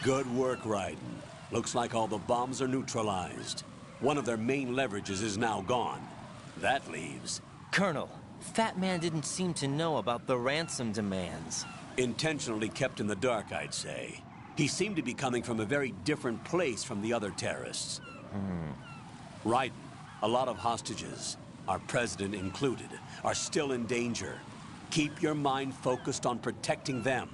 Good work, Raiden. Looks like all the bombs are neutralized. One of their main leverages is now gone. That leaves... Colonel, Fat Man didn't seem to know about the ransom demands. Intentionally kept in the dark, I'd say. He seemed to be coming from a very different place from the other terrorists. Raiden, a lot of hostages, our president included, are still in danger. Keep your mind focused on protecting them.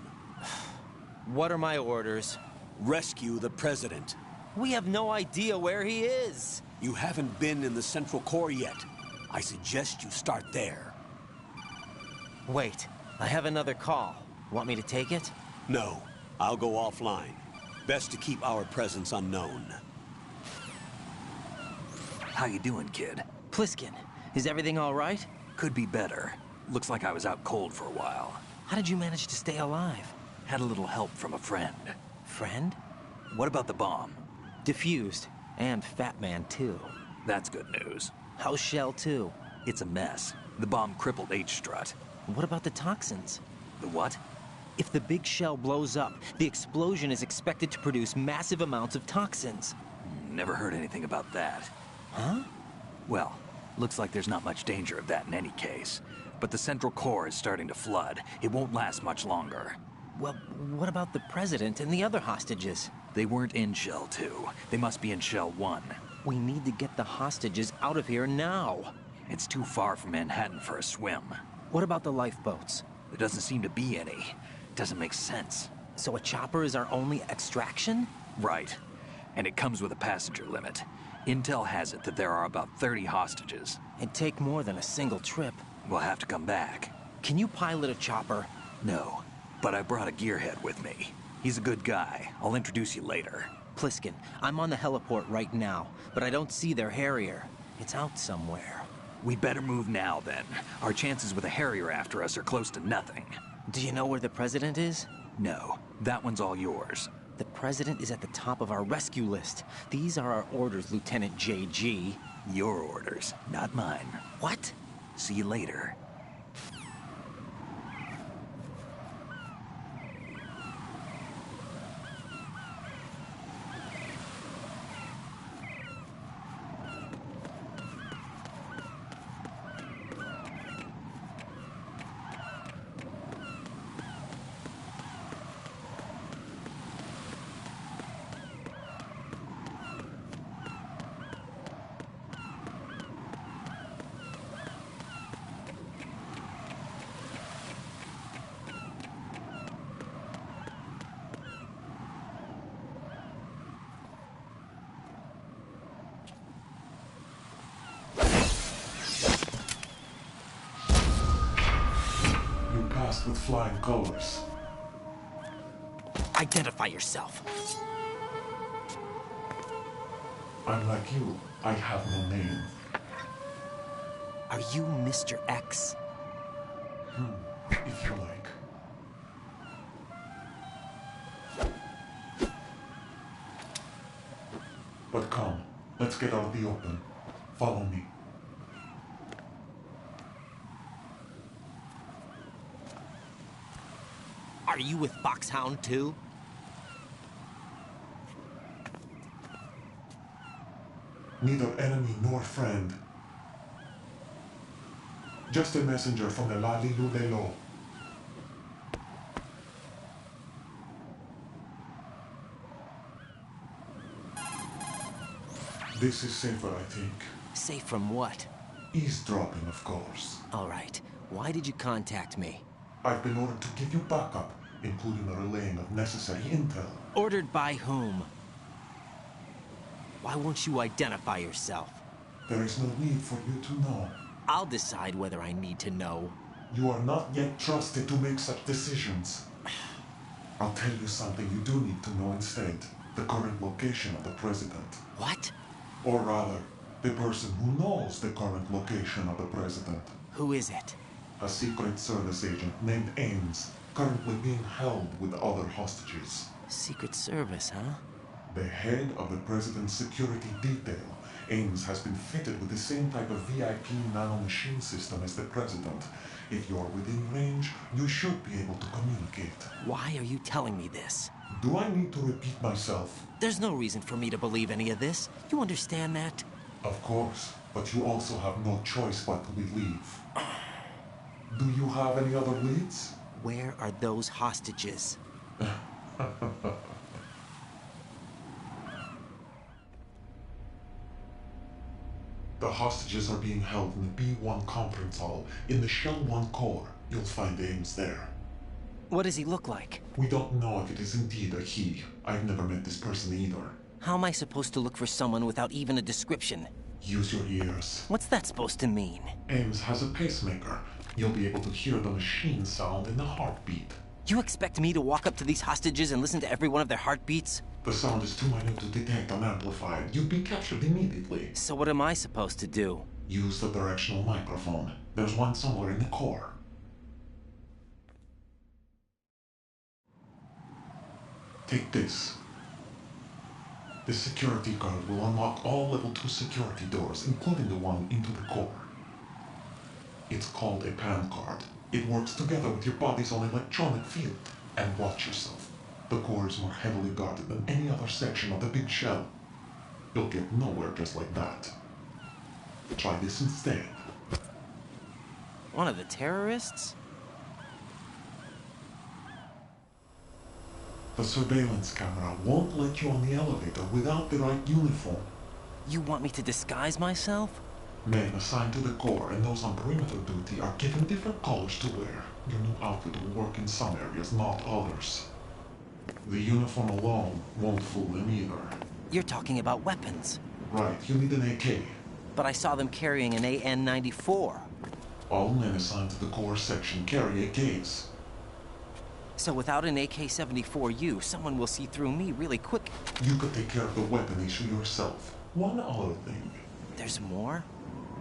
What are my orders? Rescue the president. We have no idea where he is. You haven't been in the Central Core yet. I suggest you start there. Wait, I have another call. Want me to take it? No, I'll go offline. Best to keep our presence unknown. How you doing, kid? Pliskin, is everything all right? Could be better. Looks like I was out cold for a while. How did you manage to stay alive? Had a little help from a friend. Friend? What about the bomb? Diffused. And Fat Man, too. That's good news. How's Shell, too? It's a mess. The bomb crippled H-Strut. What about the toxins? The what? If the big shell blows up, the explosion is expected to produce massive amounts of toxins. Never heard anything about that. Huh? Well, looks like there's not much danger of that in any case. But the Central Core is starting to flood. It won't last much longer. Well, what about the President and the other hostages? They weren't in Shell 2. They must be in Shell 1. We need to get the hostages out of here now. It's too far from Manhattan for a swim. What about the lifeboats? There doesn't seem to be any. Doesn't make sense. So a chopper is our only extraction? Right. And it comes with a passenger limit. Intel has it that there are about 30 hostages. It'd take more than a single trip. We'll have to come back. Can you pilot a chopper? No, but I brought a gearhead with me. He's a good guy. I'll introduce you later. Pliskin, I'm on the heliport right now, but I don't see their Harrier. It's out somewhere. We better move now, then. Our chances with a Harrier after us are close to nothing. Do you know where the President is? No, that one's all yours. The President is at the top of our rescue list. These are our orders, Lieutenant JG. Your orders, not mine. What? See you later. With flying colors. Identify yourself. I'm like you. I have no name. Are you Mr. X? If you like. But come, let's get out of the open. Follow me. Are you with Foxhound too? Neither enemy nor friend. Just a messenger from the Lali Lulelo. This is safer, I think. Safe from what? Eavesdropping, of course. All right. Why did you contact me? I've been ordered to give you backup, including the relaying of necessary intel. Ordered by whom? Why won't you identify yourself? There is no need for you to know. I'll decide whether I need to know. You are not yet trusted to make such decisions. I'll tell you something you do need to know instead. The current location of the President. What? Or rather, the person who knows the current location of the President. Who is it? A Secret Service agent named Ames, currently being held with other hostages. Secret Service, huh? The head of the President's security detail Ames has been fitted with the same type of VIP nanomachine system as the President. If you're within range, you should be able to communicate. Why are you telling me this? Do I need to repeat myself? There's no reason for me to believe any of this. You understand that? Of course, but you also have no choice but to believe. Do you have any other leads? Where are those hostages? The hostages are being held in the B1 conference hall in the Shell 1 core. You'll find Ames there. What does he look like? We don't know if it is indeed a he. I've never met this person either. How am I supposed to look for someone without even a description? Use your ears. What's that supposed to mean? Ames has a pacemaker. You'll be able to hear the machine sound in the heartbeat. You expect me to walk up to these hostages and listen to every one of their heartbeats? The sound is too minute to detect unamplified. You'd be captured immediately. So what am I supposed to do? Use the directional microphone. There's one somewhere in the core. Take this. This security card will unlock all level 2 security doors, including the one into the core. It's called a PAN card. It works together with your body's own electronic field. And watch yourself. The core is more heavily guarded than any other section of the big shell. You'll get nowhere just like that. Try this instead. One of the terrorists? The surveillance camera won't let you on the elevator without the right uniform. You want me to disguise myself? Men assigned to the core and those on perimeter duty are given different colors to wear. Your new outfit will work in some areas, not others. The uniform alone won't fool them either. You're talking about weapons. Right, you need an AK. But I saw them carrying an AN-94. All men assigned to the core section carry AKs. So without an AK-74U, someone will see through me really quick. You could take care of the weapon issue yourself. One other thing. There's more?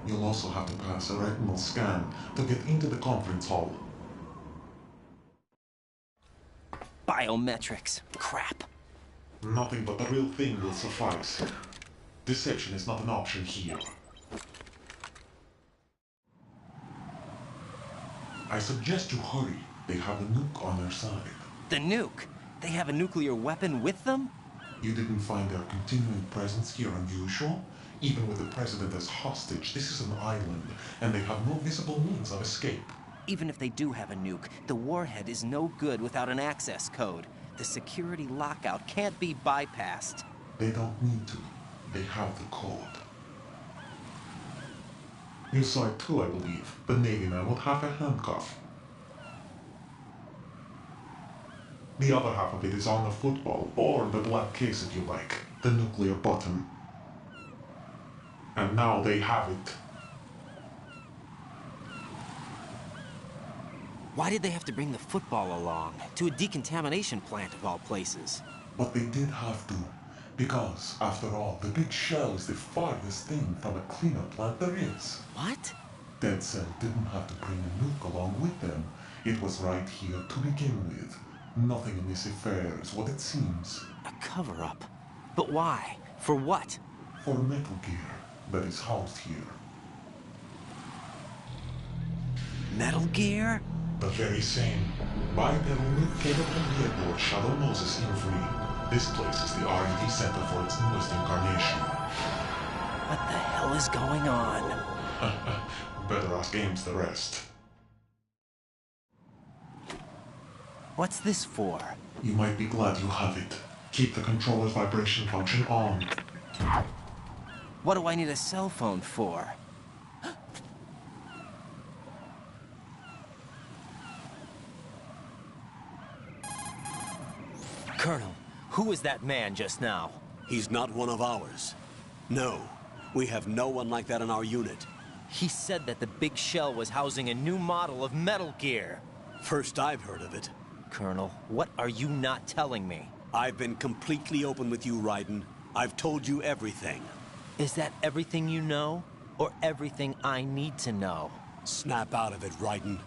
You'll also have to pass a retinal scan to get into the conference hall. Biometrics. Crap. Nothing but the real thing will suffice. Deception is not an option here. I suggest you hurry. They have a nuke on their side. The nuke? They have a nuclear weapon with them? You didn't find their continuing presence here unusual? Even with the president as hostage, this is an island, and they have no visible means of escape. Even if they do have a nuke, the warhead is no good without an access code. The security lockout can't be bypassed. They don't need to. They have the code. You saw it too, I believe. The Navy man with half a handcuff. The other half of it is on the football, or the black case if you like. The nuclear button. And now they have it. Why did they have to bring the football along? To a decontamination plant of all places. But they did have to. Because, after all, the big shell is the farthest thing from a cleanup plant there is. What? Dead Cell didn't have to bring a nuke along with them. It was right here to begin with. Nothing in this affair is what it seems. A cover-up. But why? For what? For Metal Gear that is housed here. Metal Gear? The very same. Bipedal nuke came from the airport Shadow Moses Infamy. This place is the R&D center for its newest incarnation. What the hell is going on? Better ask Ames the rest. What's this for? You might be glad you have it. Keep the controller's vibration function on. What do I need a cell phone for? Colonel, who was that man just now? He's not one of ours. No, we have no one like that in our unit. He said that the big shell was housing a new model of Metal Gear. First I've heard of it. Colonel, what are you not telling me? I've been completely open with you, Raiden. I've told you everything. Is that everything you know? Or everything I need to know? Snap out of it, Raiden.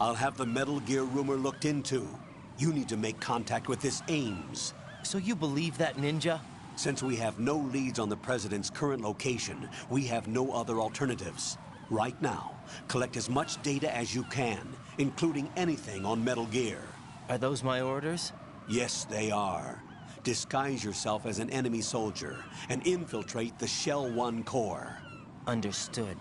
I'll have the Metal Gear rumor looked into. You need to make contact with this Ames. So you believe that ninja? Since we have no leads on the President's current location, we have no other alternatives. Right now, collect as much data as you can, including anything on Metal Gear. Are those my orders? Yes, they are. Disguise yourself as an enemy soldier and infiltrate the Shell 1 core. Understood.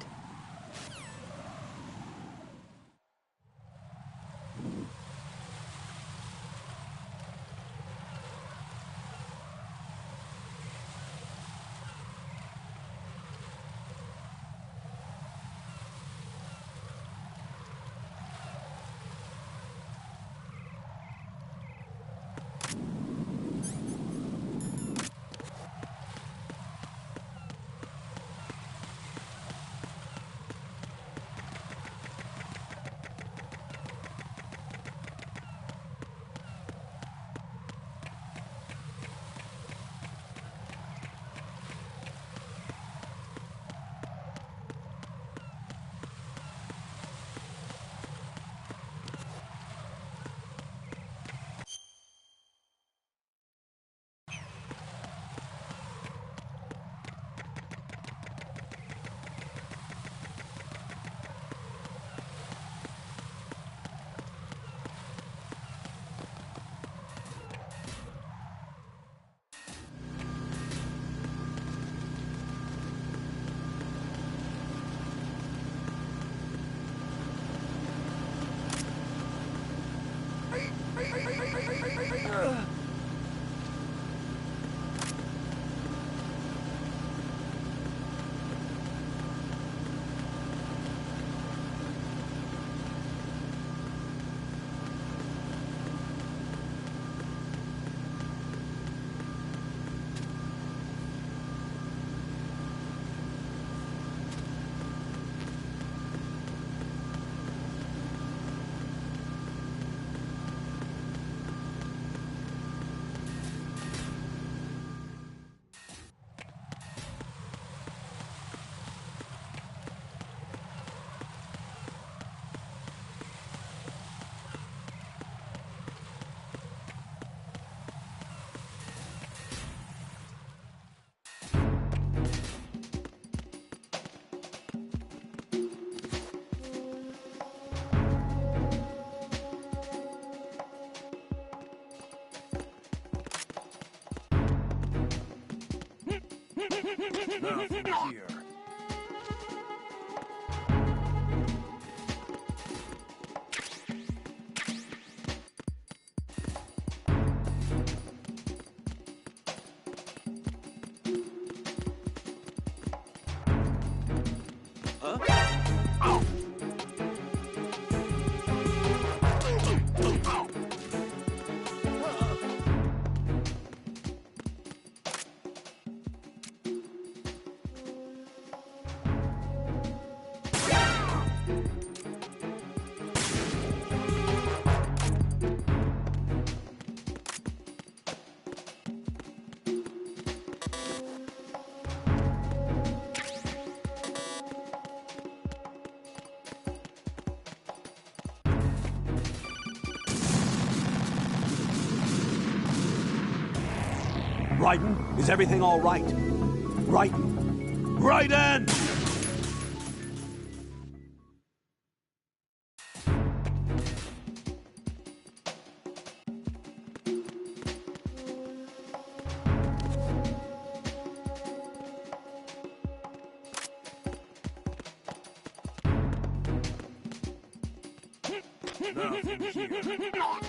Nothing here. Raiden, is everything all right? Raiden! Raiden! Nothing here.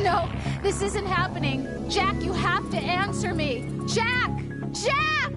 No, this isn't happening. Jack, you have to answer me. Jack! Jack!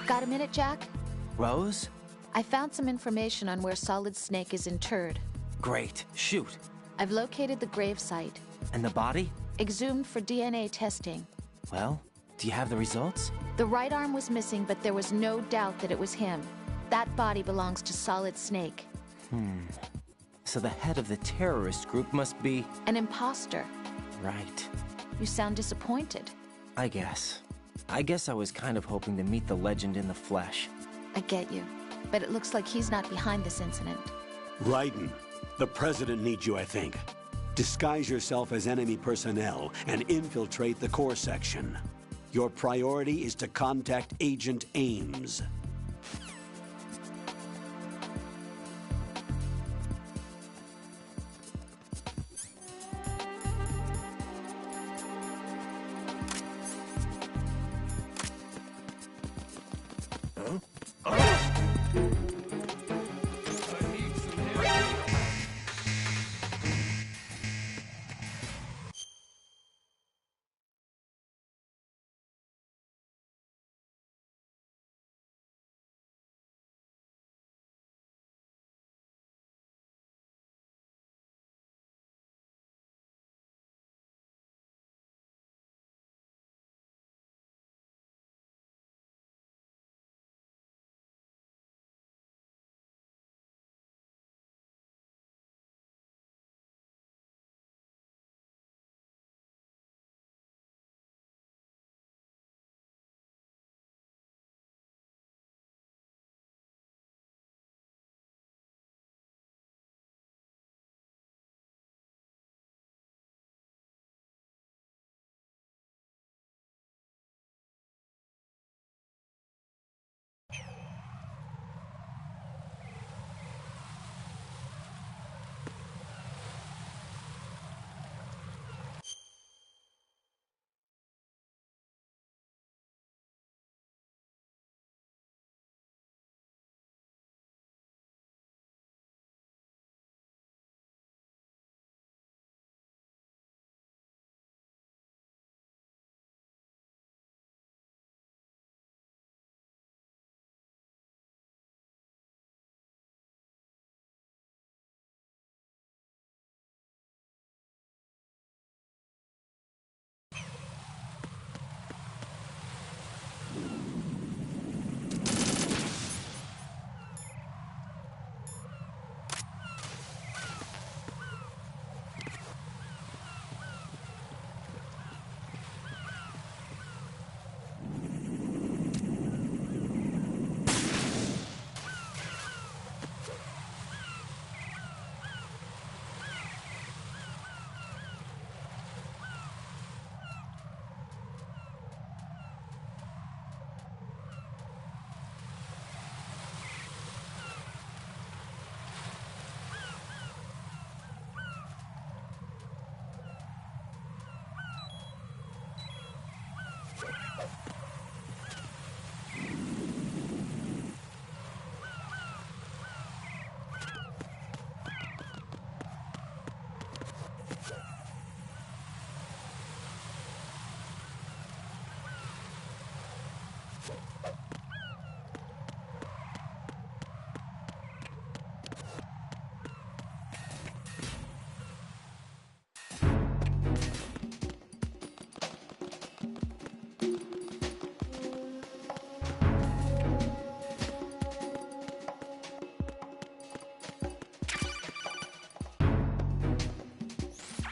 Got a minute, Jack? Rose? I found some information on where Solid Snake is interred. Great. Shoot. I've located the grave site. And the body? Exhumed for DNA testing. Well, do you have the results? The right arm was missing, but there was no doubt that it was him. That body belongs to Solid Snake. So the head of the terrorist group must be... An imposter. Right. You sound disappointed. I guess I was kind of hoping to meet the legend in the flesh. I get you. But it looks like he's not behind this incident. Raiden, the President needs you, I think. Disguise yourself as enemy personnel and infiltrate the core section. Your priority is to contact Agent Ames.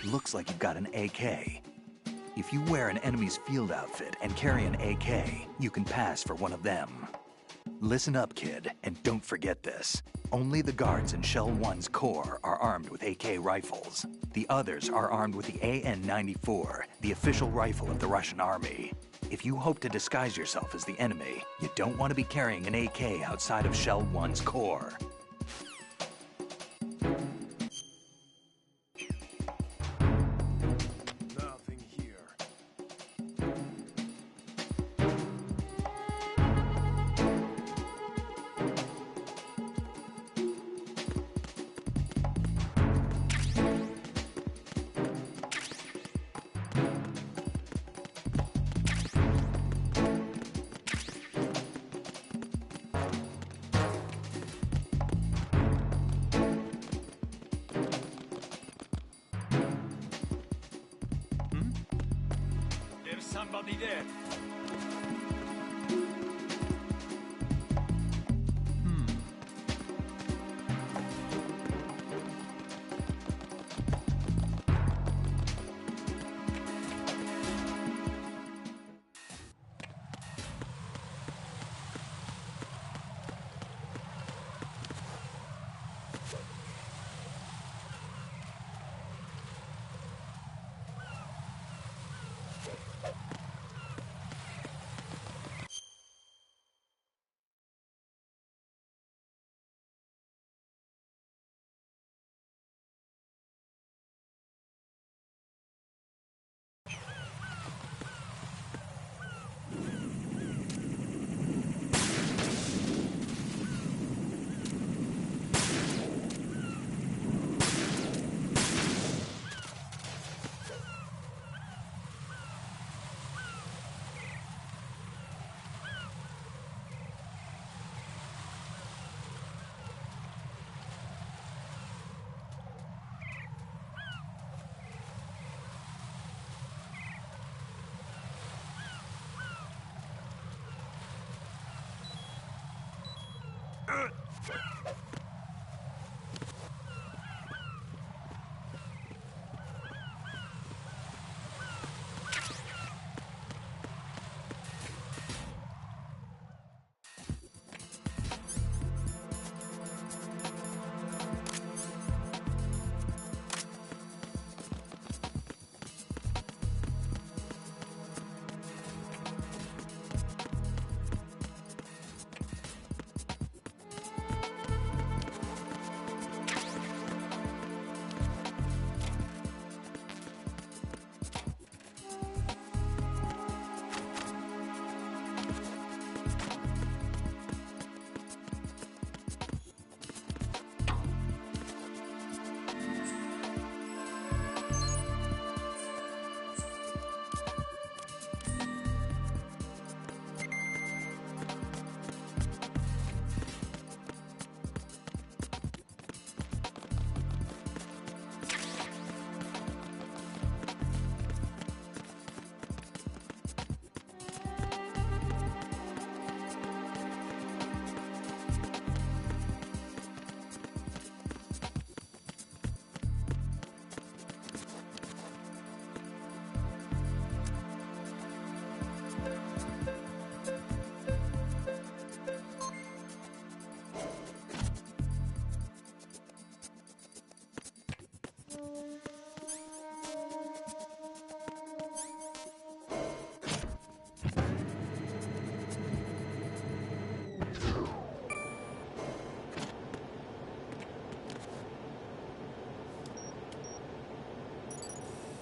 Looks like you've got an AK. If you wear an enemy's field outfit and carry an AK, you can pass for one of them. Listen up, kid, and don't forget this. Only the guards in Shell 1's core are armed with AK rifles. The others are armed with the AN-94, the official rifle of the Russian army. If you hope to disguise yourself as the enemy, you don't want to be carrying an AK outside of Shell 1's core. Nothing here. There's somebody there.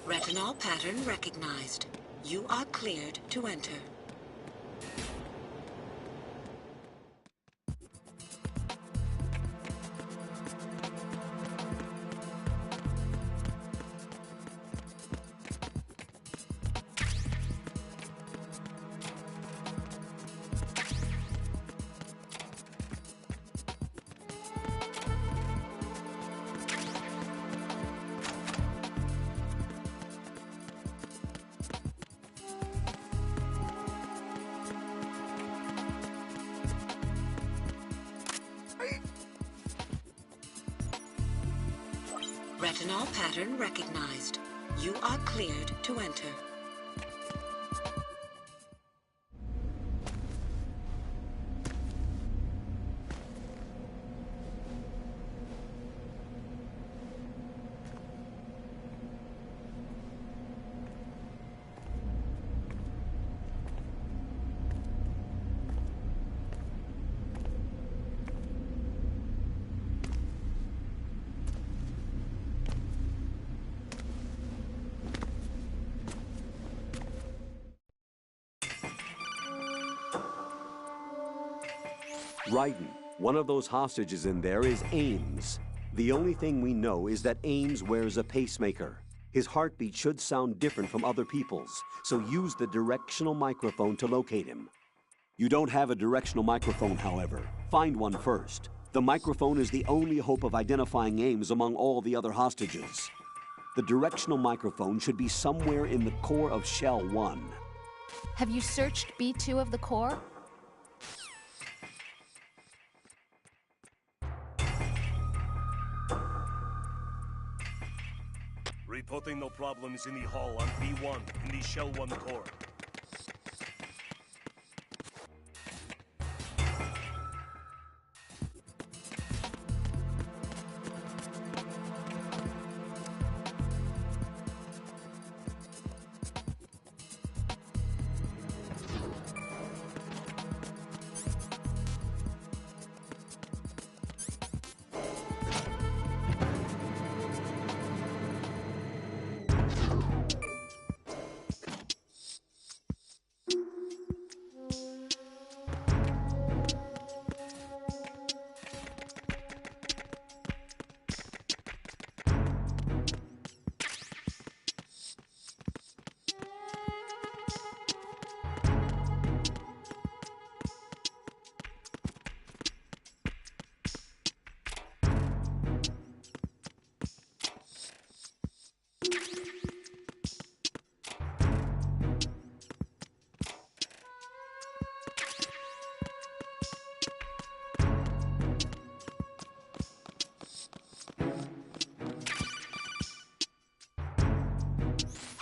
Retinol pattern recognized. You are cleared to enter. Retinol pattern recognized. You are cleared to enter. Raiden, one of those hostages in there is Ames. The only thing we know is that Ames wears a pacemaker. His heartbeat should sound different from other people's, so use the directional microphone to locate him. You don't have a directional microphone, however. Find one first. The microphone is the only hope of identifying Ames among all the other hostages. The directional microphone should be somewhere in the core of Shell 1. Have you searched B2 of the core? Reporting no problems in the hall on B1 in the Shell 1 core.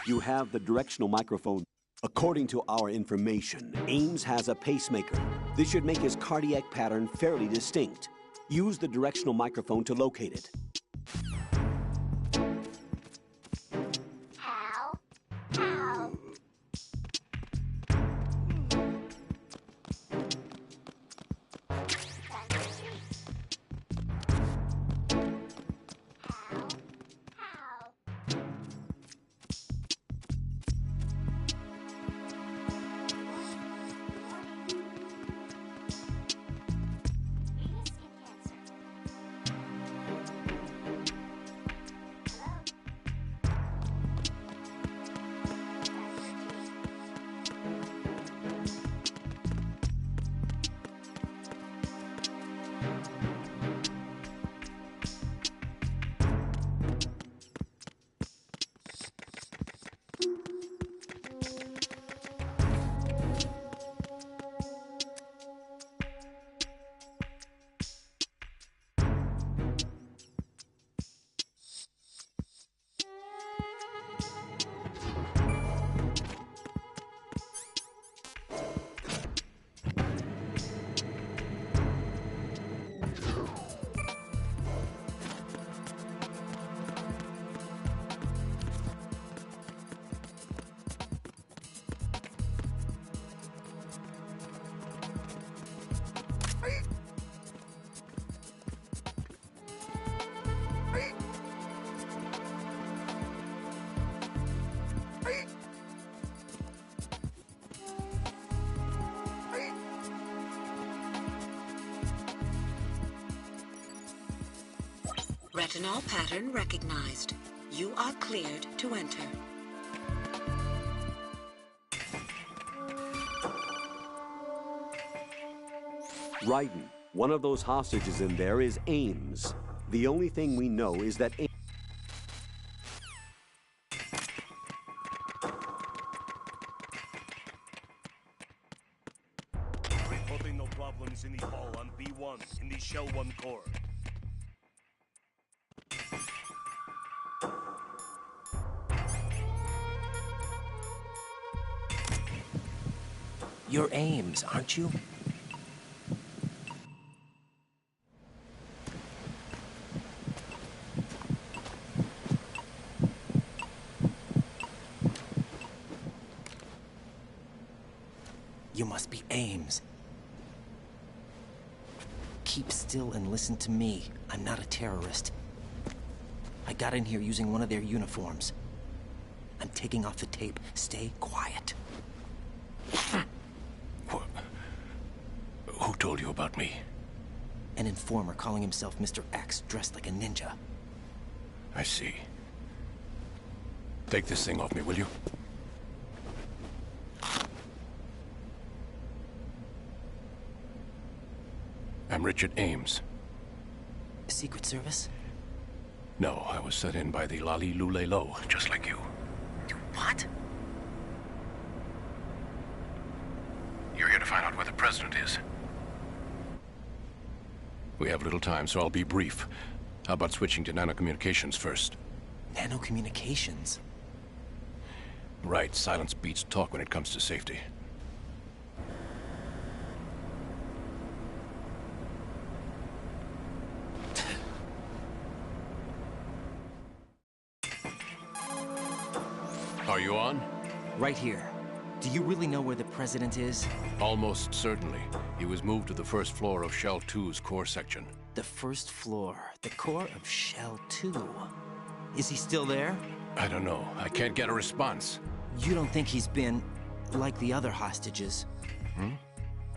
You have the directional microphone. According to our information, Ames has a pacemaker. This should make his cardiac pattern fairly distinct. Use the directional microphone to locate it. Ow. Ow. Retinol pattern recognized. You are cleared to enter. Raiden, one of those hostages in there is Ames. The only thing we know is that Ames... Reporting no problems in the hall on B1 in the Shell 1 core. You're Ames, aren't you? You must be Ames. Keep still and listen to me. I'm not a terrorist. I got in here using one of their uniforms. I'm taking off the tape. Stay quiet. Who told you about me? An informer calling himself Mr. X, dressed like a ninja. I see. Take this thing off me, will you? I'm Richard Ames. Secret Service? No, I was sent in by the Lali Lule Lo, just like you. What? You're here to find out where the president is. We have little time, so I'll be brief. How about switching to nanocommunications first? Nanocommunications? Right, silence beats talk when it comes to safety. Are you on? Right here. Do you really know where the president is? Almost certainly. He was moved to the first floor of Shell 2's core section. The first floor. The core of Shell 2. Is he still there? I don't know. I can't get a response. You don't think he's been like the other hostages?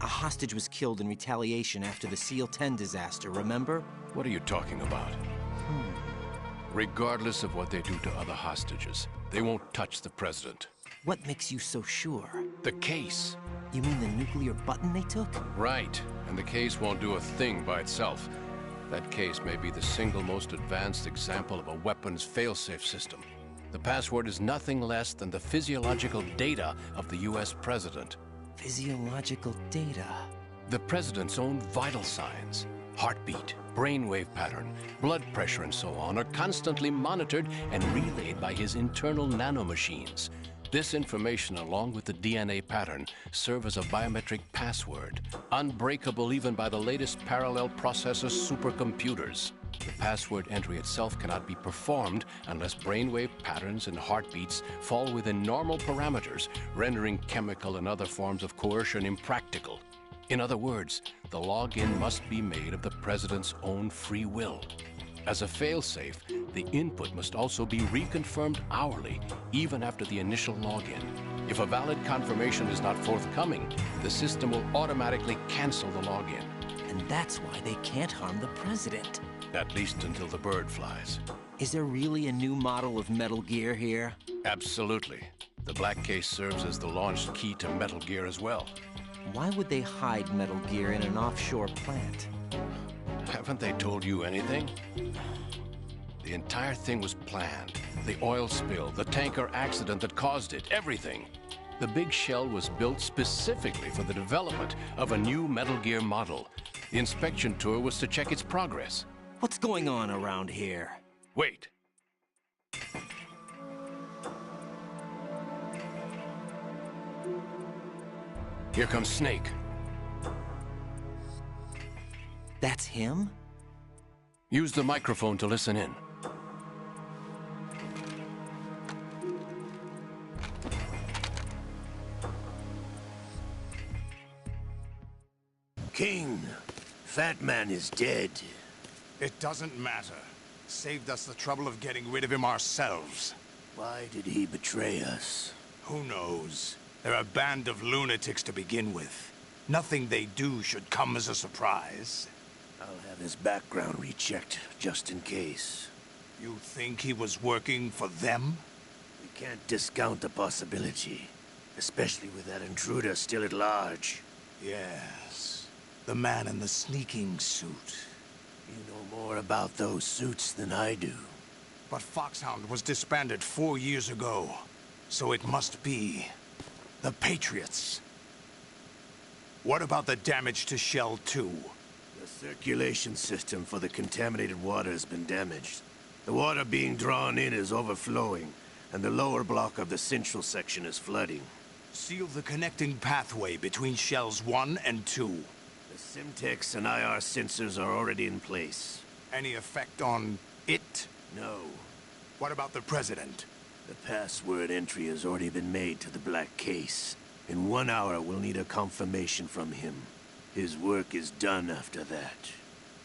A hostage was killed in retaliation after the SEAL 10 disaster, remember? What are you talking about? Regardless of what they do to other hostages, they won't touch the president. What makes you so sure? The case. You mean the nuclear button they took? Right. And the case won't do a thing by itself. That case may be the single most advanced example of a weapons failsafe system. The password is nothing less than the physiological data of the US president. Physiological data? The president's own vital signs, heartbeat, brainwave pattern, blood pressure and so on are constantly monitored and relayed by his internal nanomachines. This information, along with the DNA pattern, serve as a biometric password, unbreakable even by the latest parallel processor supercomputers. The password entry itself cannot be performed unless brainwave patterns and heartbeats fall within normal parameters, rendering chemical and other forms of coercion impractical. In other words, the login must be made of the president's own free will. As a failsafe, the input must also be reconfirmed hourly, even after the initial login. If a valid confirmation is not forthcoming, the system will automatically cancel the login. And that's why they can't harm the president. At least until the bird flies. Is there really a new model of Metal Gear here? Absolutely. The black case serves as the launch key to Metal Gear as well. Why would they hide Metal Gear in an offshore plant? Haven't they told you anything? The entire thing was planned. The oil spill, the tanker accident that caused it, everything. The big shell was built specifically for the development of a new Metal Gear model. The inspection tour was to check its progress. What's going on around here? Wait. Here comes Snake. That's him? Use the microphone to listen in. King, Fat Man is dead. It doesn't matter. Saved us the trouble of getting rid of him ourselves. Why did he betray us? Who knows? They're a band of lunatics to begin with. Nothing they do should come as a surprise. I'll have his background rechecked, just in case. You think he was working for them? We can't discount the possibility. Especially with that intruder still at large. Yes. The man in the sneaking suit. You know more about those suits than I do. But Foxhound was disbanded 4 years ago. So it must be the Patriots. What about the damage to Shell 2? The circulation system for the contaminated water has been damaged. The water being drawn in is overflowing, and the lower block of the central section is flooding. Seal the connecting pathway between shells 1 and 2. The Simtex and IR sensors are already in place. Any effect on it? No. What about the President? The password entry has already been made to the black case. In 1 hour, we'll need a confirmation from him. His work is done after that.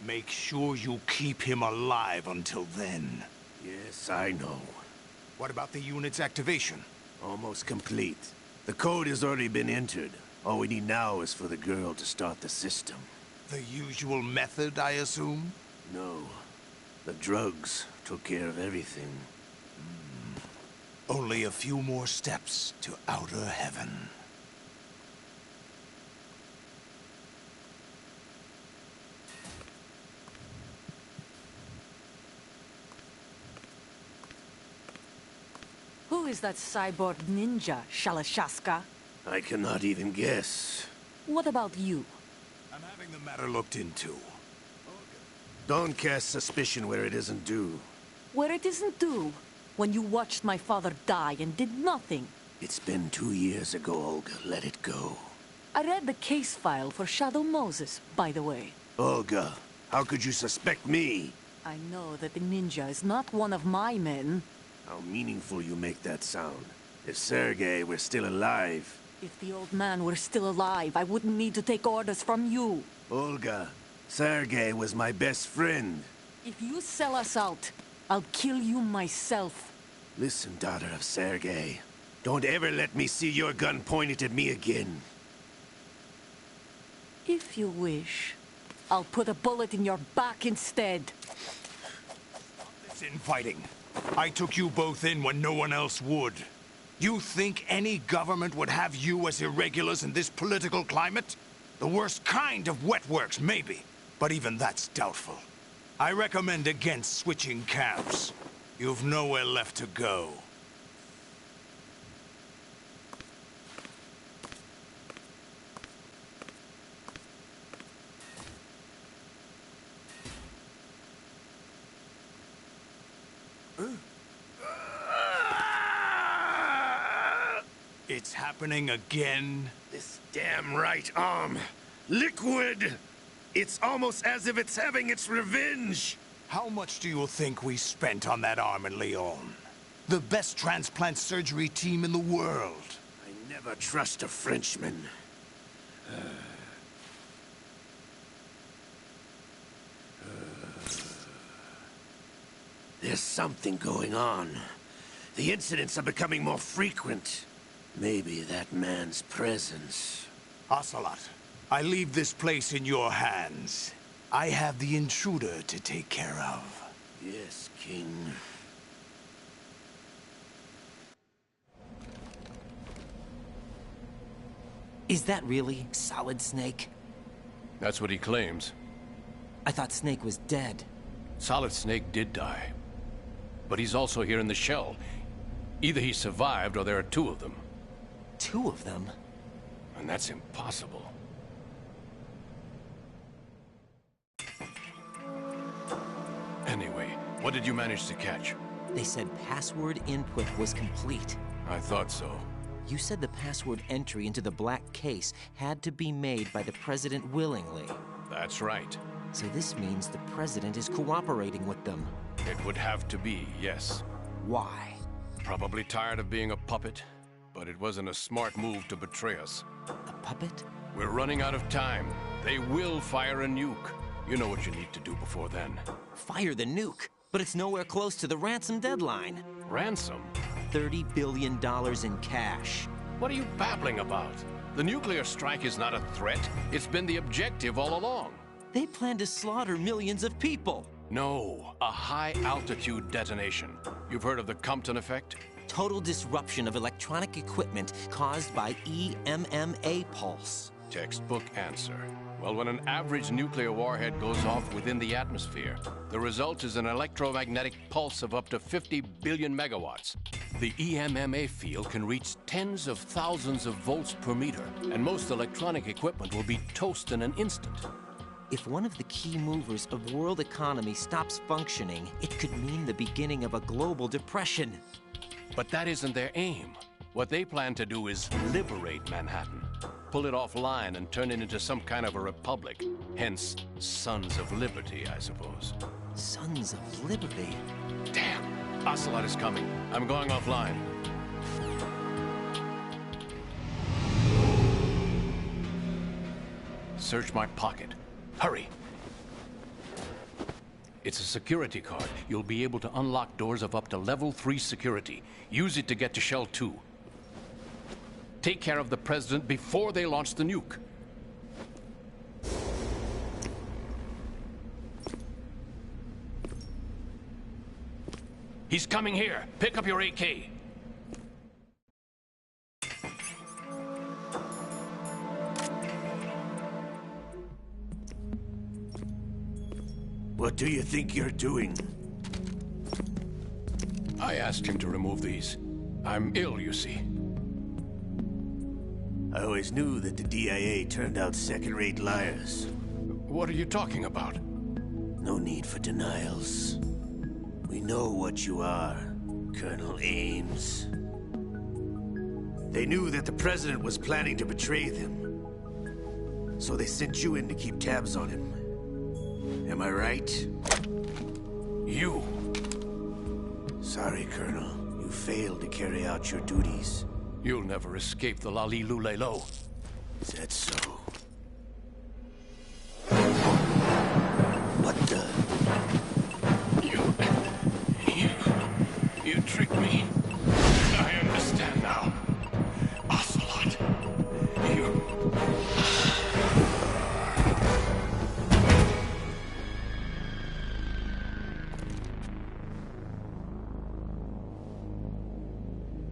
Make sure you keep him alive until then. Yes, I know. What about the unit's activation? Almost complete. The code has already been entered. All we need now is for the girl to start the system. The usual method, I assume? No. The drugs took care of everything. Only a few more steps to outer heaven. Who is that cyborg ninja, Shalashaska? I cannot even guess. What about you? I'm having the matter looked into. Don't cast suspicion where it isn't due. Where it isn't due? When you watched my father die and did nothing. It's been 2 years ago, Olga. Let it go. I read the case file for Shadow Moses, by the way. Olga, how could you suspect me? I know that the ninja is not one of my men. How meaningful you make that sound. If Sergei were still alive... If the old man were still alive, I wouldn't need to take orders from you. Olga, Sergei was my best friend. If you sell us out, I'll kill you myself. Listen, daughter of Sergei. Don't ever let me see your gun pointed at me again. If you wish, I'll put a bullet in your back instead. This infighting. I took you both in when no one else would. You think any government would have you as irregulars in this political climate? The worst kind of wet works, maybe. But even that's doubtful. I recommend against switching camps. You've nowhere left to go. It's happening again? This damn right arm. Liquid! It's almost as if it's having its revenge! How much do you think we spent on that arm in Lyon? The best transplant surgery team in the world. I never trust a Frenchman. There's something going on. The incidents are becoming more frequent. Maybe that man's presence. Ocelot, I leave this place in your hands. I have the intruder to take care of. Yes, King. Is that really Solid Snake? That's what he claims. I thought Snake was dead. Solid Snake did die. But he's also here in the shell. Either he survived or there are 2 of them. 2 of them? And that's impossible. Anyway, what did you manage to catch? They said password input was complete. I thought so. You said the password entry into the black case had to be made by the President willingly. That's right. So this means the President is cooperating with them. It would have to be, yes. Why? Probably tired of being a puppet, but it wasn't a smart move to betray us. A puppet? We're running out of time. They will fire a nuke. You know what you need to do before then. Fire the nuke? But it's nowhere close to the ransom deadline. Ransom? $30 billion in cash. What are you babbling about? The nuclear strike is not a threat. It's been the objective all along. They plan to slaughter millions of people. No, a high-altitude detonation. You've heard of the Compton effect? Total disruption of electronic equipment caused by EMMA pulse. Textbook answer. Well, when an average nuclear warhead goes off within the atmosphere, the result is an electromagnetic pulse of up to 50 billion megawatts. The EMMA field can reach tens of thousands of volts per meter, and most electronic equipment will be toast in an instant. If one of the key movers of world economy stops functioning, it could mean the beginning of a global depression. But that isn't their aim. What they plan to do is liberate Manhattan. Pull it offline and turn it into some kind of a republic. Hence, Sons of Liberty, I suppose. Sons of Liberty? Damn! Ocelot is coming. I'm going offline. Search my pocket. Hurry! It's a security card. You'll be able to unlock doors of up to level 3 security. Use it to get to Shell 2. Take care of the President before they launch the nuke. He's coming here. Pick up your AK. What do you think you're doing? I asked him to remove these. I'm ill, you see. I always knew that the DIA turned out second-rate liars. What are you talking about? No need for denials. We know what you are, Colonel Ames. They knew that the President was planning to betray them. So they sent you in to keep tabs on him. Am I right? You! Sorry, Colonel. You failed to carry out your duties. You'll never escape the Lali Lulelo. Is that so? What the? You tricked me. I understand now. Ocelot. You...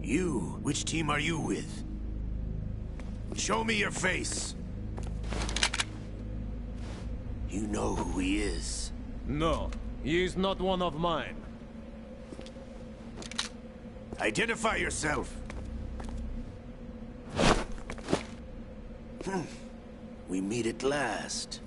You? Which team are you with? Show me your face. You know who he is. No, he is not one of mine. Identify yourself. We meet at last.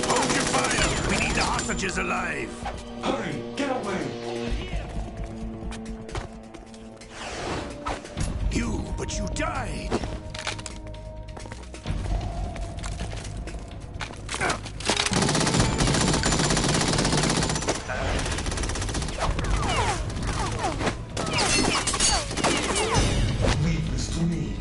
Hold your fire! We need the hostages alive! Hurry! Get away! But you died! Leave this to me.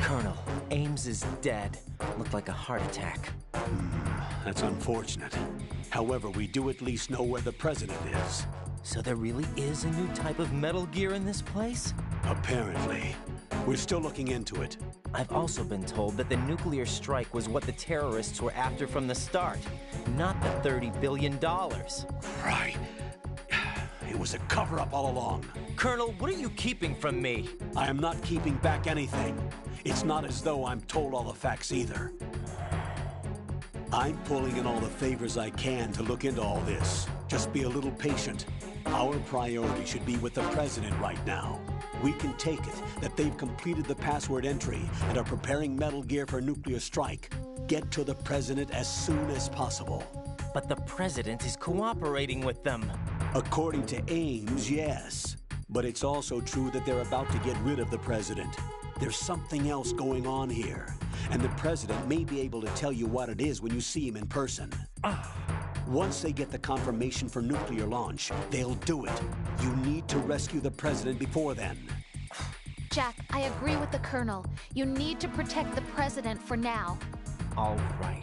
Colonel, Ames is dead. Looked like a heart attack. That's unfortunate. However, we do at least know where the President is. So there really is a new type of Metal Gear in this place? Apparently. We're still looking into it. I've also been told that the nuclear strike was what the terrorists were after from the start, not the $30 billion. Right. It was a cover-up all along. Colonel, what are you keeping from me? I am not keeping back anything. It's not as though I'm told all the facts either. I'm pulling in all the favors I can to look into all this. Just be a little patient. Our priority should be with the President right now. We can take it that they've completed the password entry and are preparing Metal Gear for nuclear strike. Get to the President as soon as possible. But the President is cooperating with them. According to Ames, yes. But it's also true that they're about to get rid of the President. There's something else going on here, and the President may be able to tell you what it is when you see him in person. Once they get the confirmation for nuclear launch, they'll do it. You need to rescue the President before then. Jack, I agree with the Colonel. You need to protect the President for now. All right.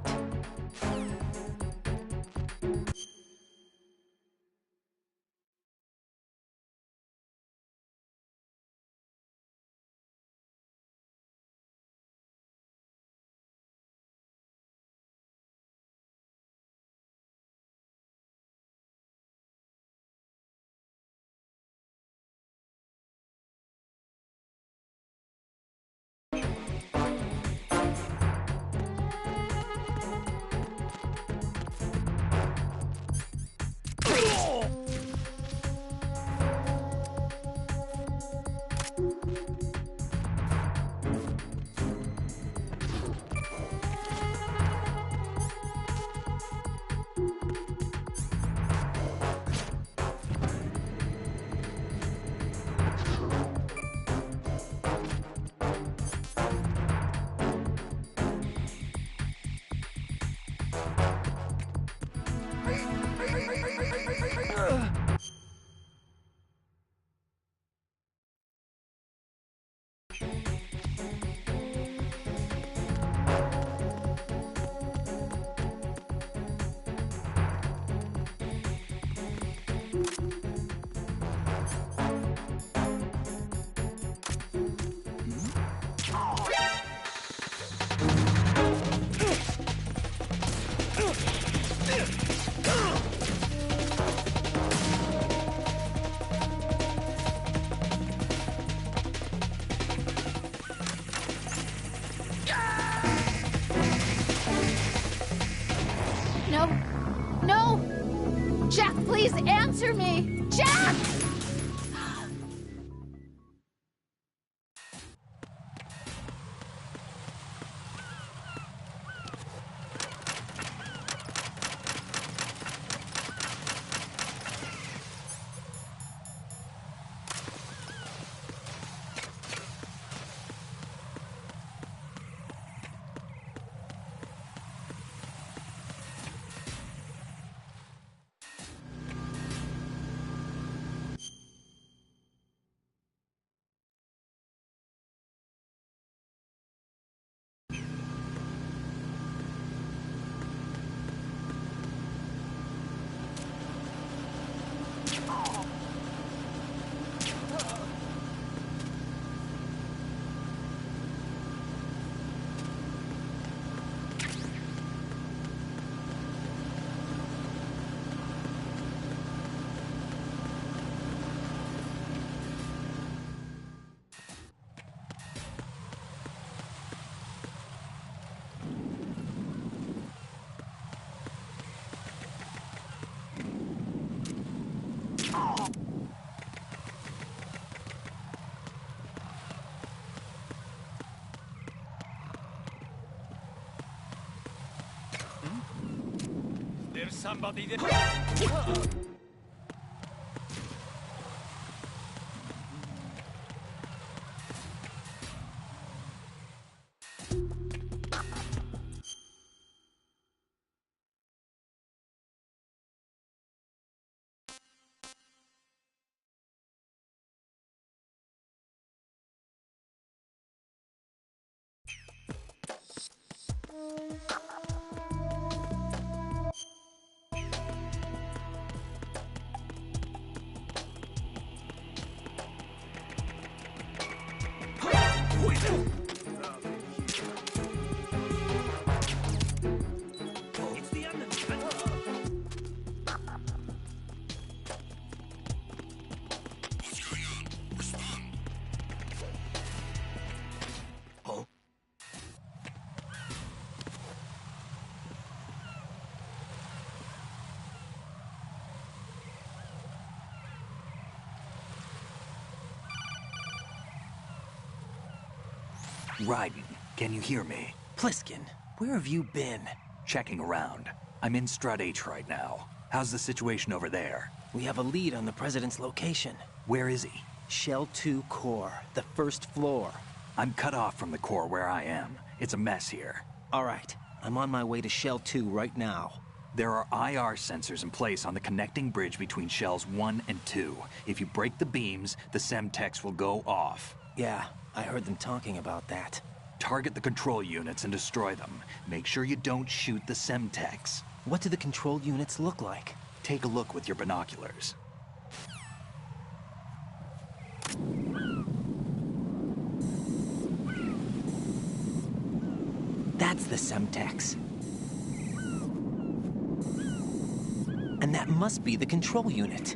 No. No! Jack, please answer me! Jack! There's somebody there. Raiden, can you hear me? Pliskin, where have you been? Checking around. I'm in Strut H right now. How's the situation over there? We have a lead on the President's location. Where is he? Shell 2 core, the first floor. I'm cut off from the core where I am. It's a mess here. All right, I'm on my way to Shell 2 right now. There are IR sensors in place on the connecting bridge between Shells 1 and 2. If you break the beams, the Semtex will go off. Yeah, I heard them talking about that. Target the control units and destroy them. Make sure you don't shoot the Semtex. What do the control units look like? Take a look with your binoculars. That's the Semtex. And that must be the control unit.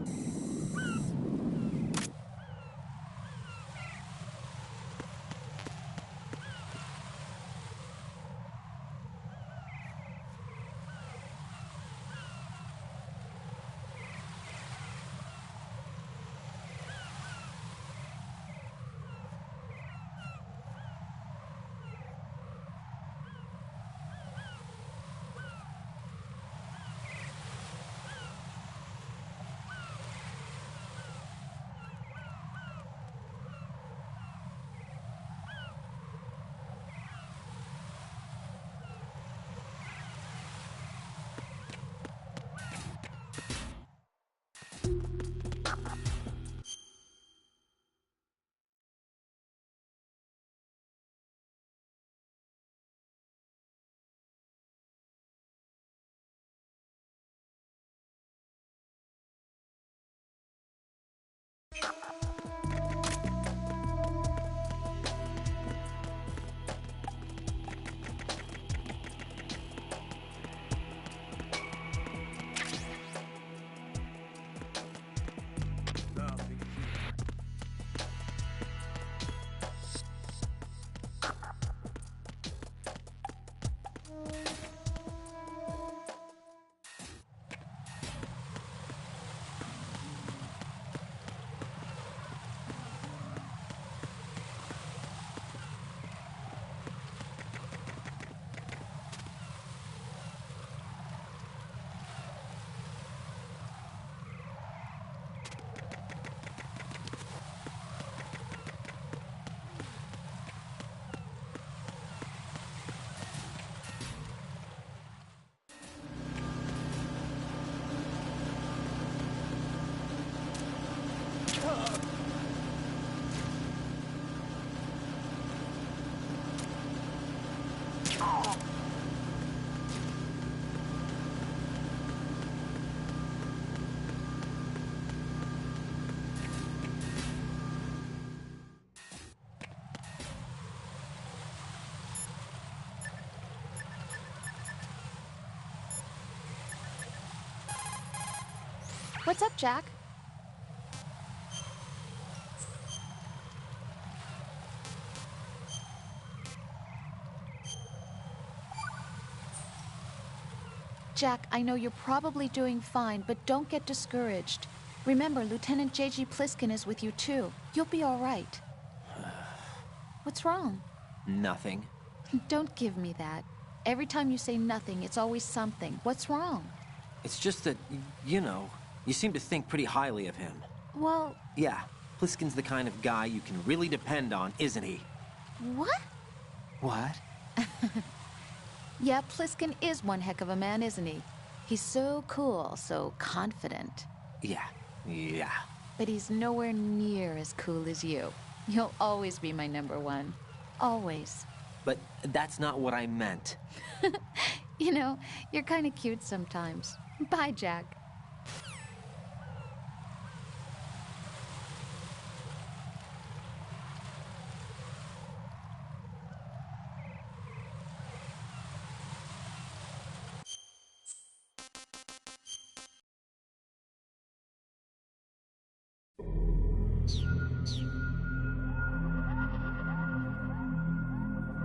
What's up, Jack? Jack, I know you're probably doing fine, but don't get discouraged. Remember, Lieutenant J.G. Pliskin is with you, too. You'll be all right. What's wrong? Nothing. Don't give me that. Every time you say nothing, it's always something. What's wrong? It's just that, you know, you seem to think pretty highly of him. Well... Yeah, Pliskin's the kind of guy you can really depend on, isn't he? What? What? Yeah, Pliskin is one heck of a man, isn't he? He's so cool, so confident. Yeah. But he's nowhere near as cool as you. You'll always be my number one. Always. But that's not what I meant. You know, you're kind of cute sometimes. Bye, Jack.